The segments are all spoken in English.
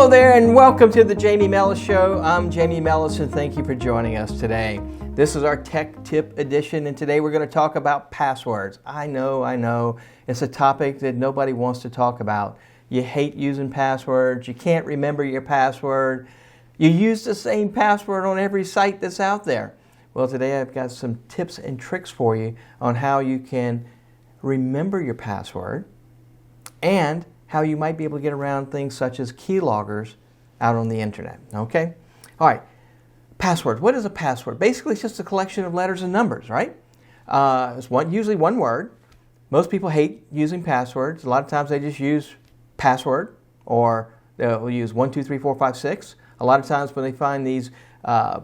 Hello there and welcome to the Jamey Mellis Show. I'm Jamey Mellis and thank you for joining us today. This is our Tech Tip edition and today we're going to talk about passwords. I know, it's a topic that nobody wants to talk about. You hate using passwords, you can't remember your password, you use the same password on every site that's out there. Well, today I've got some tips and tricks for you on how you can remember your password and how you might be able to get around things such as keyloggers out on the internet, okay? All right, passwords. What is a password? Basically, it's just a collection of letters and numbers, right? It's usually one word. Most people hate using passwords. A lot of times they just use password, or they'll use 1, 2, 3, 4, 5, 6. A lot of times when they find these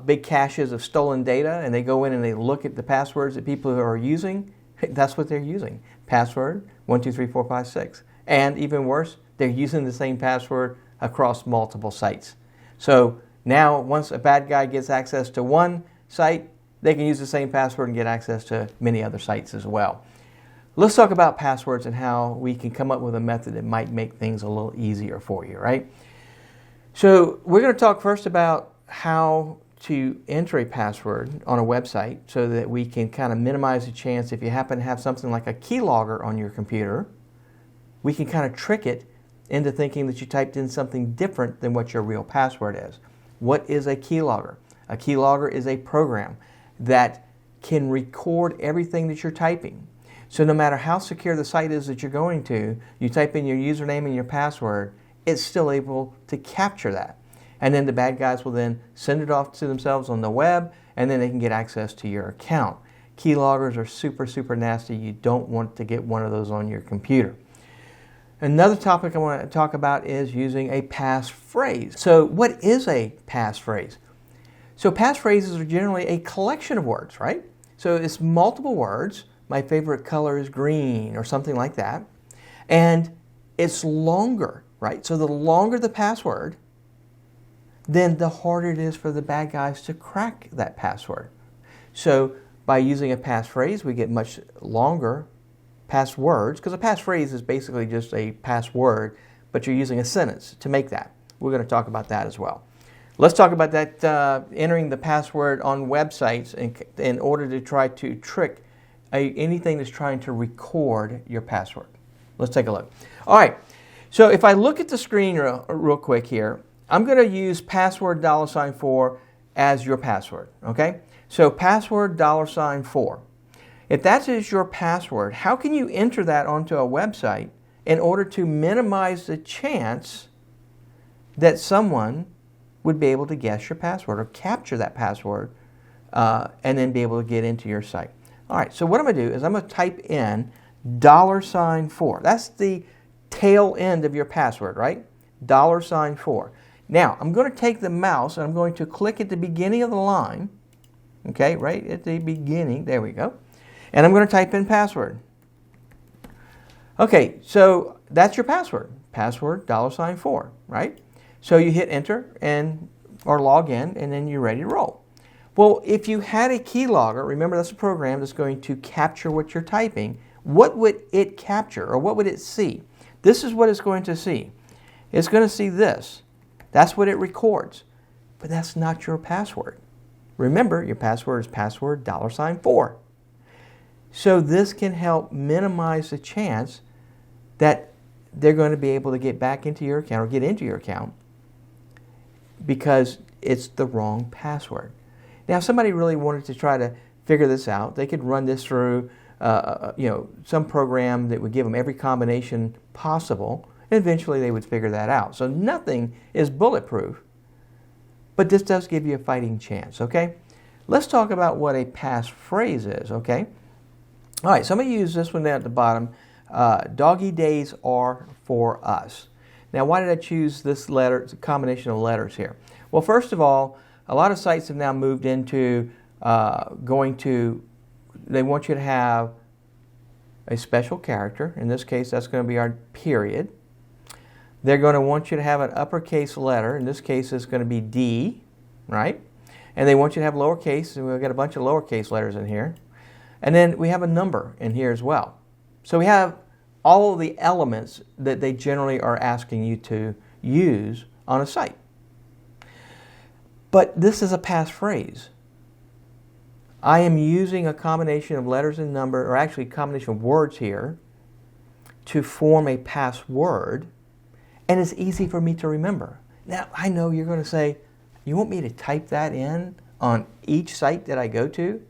big caches of stolen data and they go in and they look at the passwords that people are using, that's what they're using. Password, 1, 2, 3, 4, 5, 6. And even worse, they're using the same password across multiple sites. So now once a bad guy gets access to one site, they can use the same password and get access to many other sites as well. Let's talk about passwords and how we can come up with a method that might make things a little easier for you, right? So we're going to talk first about how to enter a password on a website so that we can kind of minimize the chance if you happen to have something like a keylogger on your computer. We can kind of trick it into thinking that you typed in something different than what your real password is. What is a keylogger? A keylogger is a program that can record everything that you're typing. So no matter how secure the site is that you're going to, you type in your username and your password, it's still able to capture that. And then the bad guys will then send it off to themselves on the web, and then they can get access to your account. Keyloggers are super nasty. You don't want to get one of those on your computer. Another topic I want to talk about is using a passphrase. So what is a passphrase? So passphrases are generally a collection of words, right? So it's multiple words. My favorite color is green or something like that. And it's longer, right? So the longer the password, then the harder it is for the bad guys to crack that password. So by using a passphrase, we get much longer passwords, because a passphrase is basically just a password, but you're using a sentence to make that. We're going to talk about that as well. Let's talk about that, entering the password on websites in order to try to trick anything that's trying to record your password. Let's take a look. All right, so if I look at the screen real quick here, I'm going to use password $4 as your password, okay? So password $4. If that is your password, how can you enter that onto a website in order to minimize the chance that someone would be able to guess your password or capture that password and then be able to get into your site? All right, so what I'm going to do is I'm going to type in $4. That's the tail end of your password, right? $4. Now, I'm going to take the mouse and I'm going to click at the beginning of the line, okay, right at the beginning, there we go. And I'm going to type in password. Okay, so that's your password. Password $4, right? So you hit enter or log in, and then you're ready to roll. Well, if you had a keylogger, remember that's a program that's going to capture what you're typing. What would it capture, or what would it see? This is what it's going to see. It's going to see this. That's what it records. But that's not your password. Remember, your password is password $4. So this can help minimize the chance that they're going to be able to get back into your account or get into your account because it's the wrong password. Now, if somebody really wanted to try to figure this out, they could run this through some program that would give them every combination possible, and eventually they would figure that out. So nothing is bulletproof, but this does give you a fighting chance, okay? Let's talk about what a passphrase is, okay? All right, so I'm going to use this one down at the bottom. Doggy days are for us. Now, why did I choose this letter? It's a combination of letters here. Well, first of all, a lot of sites have now moved into they want you to have a special character. In this case, that's going to be our period. They're going to want you to have an uppercase letter. In this case, it's going to be D, right? And they want you to have lowercase, and we've got a bunch of lowercase letters in here. And then we have a number in here as well. So we have all of the elements that they generally are asking you to use on a site. But this is a passphrase. I am using a combination of letters and numbers, or actually a combination of words here, to form a password, and it's easy for me to remember. Now, I know you're going to say, you want me to type that in on each site that I go to?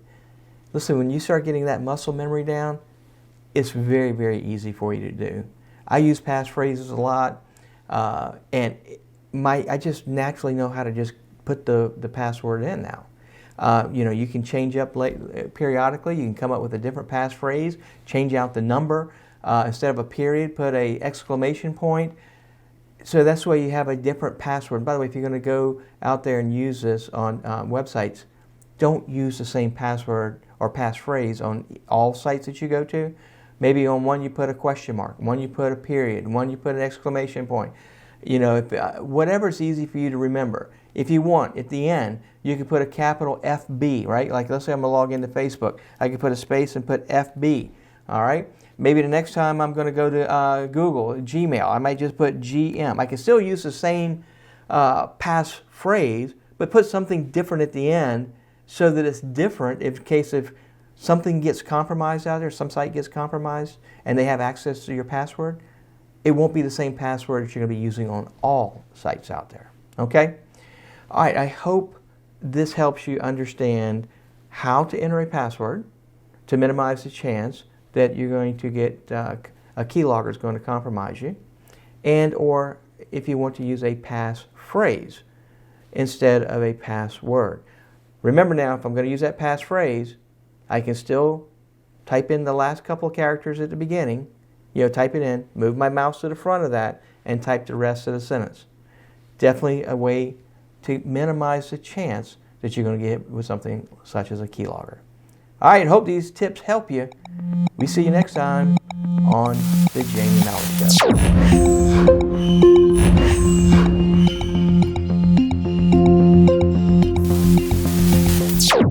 Listen, when you start getting that muscle memory down, it's very, very easy for you to do. I use passphrases a lot, and I just naturally know how to just put the password in now. You can change up periodically. You can come up with a different passphrase, change out the number. Instead of a period, put a exclamation point. So that's why you have a different password. By the way, if you're going to go out there and use this on websites, don't use the same password or passphrase on all sites that you go to. Maybe on one you put a question mark, one you put a period, one you put an exclamation point. Whatever's easy for you to remember. If you want, at the end, you can put a capital FB, right? Like let's say I'm going to log into Facebook. I can put a space and put FB, all right? Maybe the next time I'm going to go to Google, Gmail, I might just put GM. I can still use the same passphrase, but put something different at the end so that it's different in case if something gets compromised out there, some site gets compromised, and they have access to your password, it won't be the same password that you're going to be using on all sites out there. Okay? All right, I hope this helps you understand how to enter a password to minimize the chance that you're going to get a keylogger is going to compromise you, and or if you want to use a passphrase instead of a password. Remember now, if I'm going to use that passphrase, I can still type in the last couple of characters at the beginning, type it in, move my mouse to the front of that, and type the rest of the sentence. Definitely a way to minimize the chance that you're going to get hit with something such as a keylogger. All right, hope these tips help you. We see you next time on the Jamey Mellis Show.